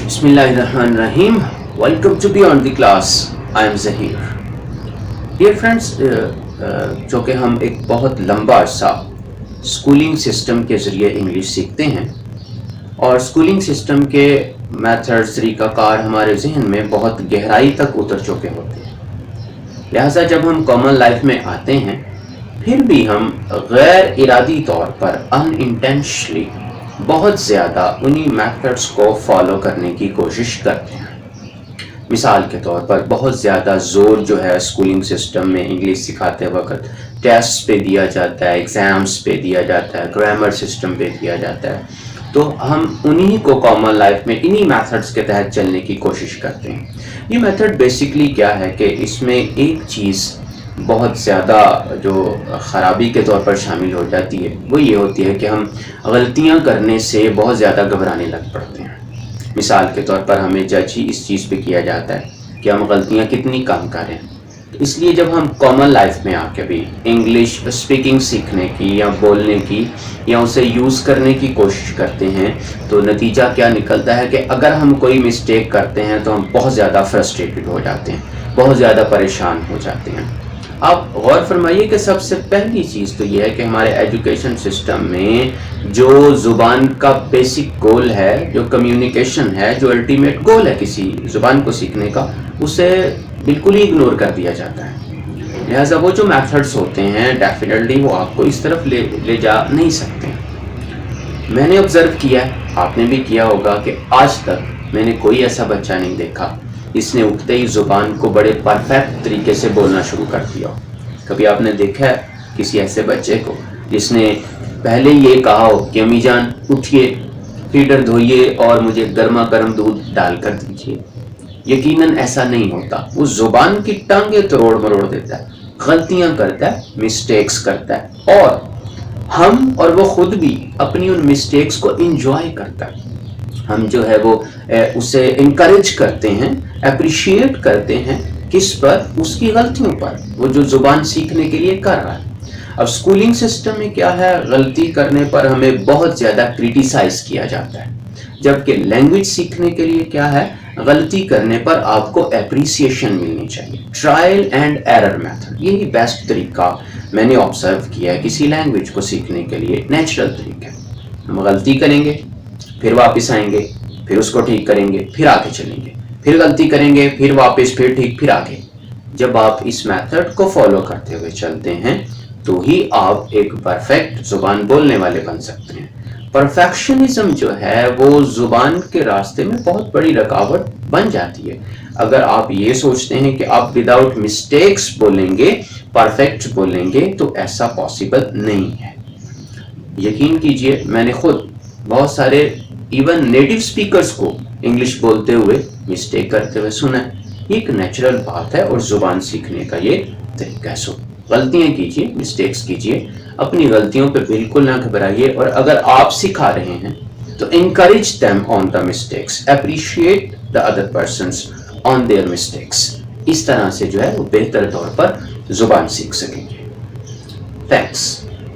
Bismillahirrahmanirrahim. Welcome to Beyond the Class. I am Zahir. Dear friends, جو کہ ہم ایک بہت لمبا عرصہ اسکولنگ سسٹم کے ذریعے انگلش سیکھتے ہیں اور اسکولنگ سسٹم کے میتھڈ طریقہ کار ہمارے ذہن میں بہت گہرائی تک اتر چکے ہوتے ہیں. لہٰذا جب ہم کامن لائف میں آتے ہیں پھر بھی ہم غیر ارادی طور پر انٹینشنلی بہت زیادہ انہی میتھڈس کو فالو کرنے کی کوشش کرتے ہیں. مثال کے طور پر بہت زیادہ زور جو ہے اسکولنگ سسٹم میں انگلش سکھاتے وقت ٹیسٹ پہ دیا جاتا ہے، ایگزامس پہ دیا جاتا ہے، گرامر سسٹم پہ دیا جاتا ہے. تو ہم انہی کو کامن لائف میں انہی میتھڈس کے تحت چلنے کی کوشش کرتے ہیں. یہ میتھڈ بیسکلی کیا ہے کہ اس میں ایک چیز بہت زیادہ جو خرابی کے طور پر شامل ہو جاتی ہے وہ یہ ہوتی ہے کہ ہم غلطیاں کرنے سے بہت زیادہ گھبرانے لگ پڑتے ہیں. مثال کے طور پر ہمیں جج ہی اس چیز پہ کیا جاتا ہے کہ ہم غلطیاں کتنی کم کریں. اس لیے جب ہم کامن لائف میں آ کے بھی انگلش اسپیکنگ سیکھنے کی یا بولنے کی یا اسے یوز کرنے کی کوشش کرتے ہیں تو نتیجہ کیا نکلتا ہے کہ اگر ہم کوئی مسٹیک کرتے ہیں تو ہم بہت زیادہ فرسٹریٹڈ ہو جاتے ہیں، بہت زیادہ پریشان ہو جاتے ہیں. آپ غور فرمائیے کہ سب سے پہلی چیز تو یہ ہے کہ ہمارے ایجوکیشن سسٹم میں جو زبان کا بیسک گول ہے، جو کمیونیکیشن ہے، جو الٹیمیٹ گول ہے کسی زبان کو سیکھنے کا، اسے بالکل ہی اگنور کر دیا جاتا ہے. لہٰذا وہ جو میتھڈس ہوتے ہیں ڈیفینیٹلی وہ آپ کو اس طرف لے جا نہیں سکتے. میں نے آبزرو کیا ہے، آپ نے بھی کیا ہوگا کہ آج تک میں نے کوئی ایسا بچہ نہیں دیکھا اس نے اٹھتے ہی زبان کو بڑے پرفیکٹ طریقے سے بولنا شروع کر دیا. کبھی آپ نے دیکھا ہے کسی ایسے بچے کو جس نے پہلے یہ کہا ہو کہ امی جان اٹھیے، فیڈر دھوئیے اور مجھے گرما گرم دودھ ڈال کر دیجیے؟ یقیناً ایسا نہیں ہوتا. وہ زبان کی ٹانگیں توڑ مروڑ دیتا ہے، غلطیاں کرتا ہے، مسٹیکس کرتا ہے، اور ہم اور وہ خود بھی اپنی ان مسٹیکس کو انجوائے کرتا ہے. ہم جو ہے وہ اسے انکریج کرتے ہیں، اپریشیٹ کرتے ہیں. کس پر؟ اس کی غلطیوں پر، وہ جو زبان سیکھنے کے لیے کر رہا ہے. اب اسکولنگ سسٹم میں کیا ہے، غلطی کرنے پر ہمیں بہت زیادہ کریٹیسائز کیا جاتا ہے، جبکہ لینگویج سیکھنے کے لیے کیا ہے، غلطی کرنے پر آپ کو اپریسیشن ملنی چاہیے. ٹرائل اینڈ ایرر میتھڈ یہی بیسٹ طریقہ میں نے آبزرو کیا ہے کسی لینگویج کو سیکھنے کے لیے. نیچرل طریقہ، ہم غلطی کریں گے، پھر واپس آئیں گے، پھر اس کو ٹھیک کریں گے، پھر آگے چلیں گے، پھر غلطی کریں گے، پھر واپس، پھر ٹھیک، پھر آگے. جب آپ اس میتھڈ کو فالو کرتے ہوئے چلتے ہیں تو ہی آپ ایک پرفیکٹ زبان بولنے والے بن سکتے ہیں. پرفیکشنزم جو ہے وہ زبان کے راستے میں بہت بڑی رکاوٹ بن جاتی ہے. اگر آپ یہ سوچتے ہیں کہ آپ وداؤٹ مسٹیکس بولیں گے، پرفیکٹ بولیں گے، تو ایسا پاسبل نہیں ہے. یقین کیجئے میں نے خود بہت سارے ایون نیٹو سپیکرز کو انگلش بولتے ہوئے مسٹیک کرتے ہوئے سنا ہے. یہ ایک نیچرل بات ہے اور زبان سیکھنے کا یہ طریقہ ہے. سو غلطیاں کیجئے، مسٹیکس کیجئے، اپنی غلطیوں پہ بالکل نہ گھبرائیے، اور اگر آپ سکھا رہے ہیں تو encourage them on the mistakes, appreciate the other persons on their mistakes. اس طرح سے جو ہے وہ بہتر طور پر زبان سیکھ سکیں گے. Thanks.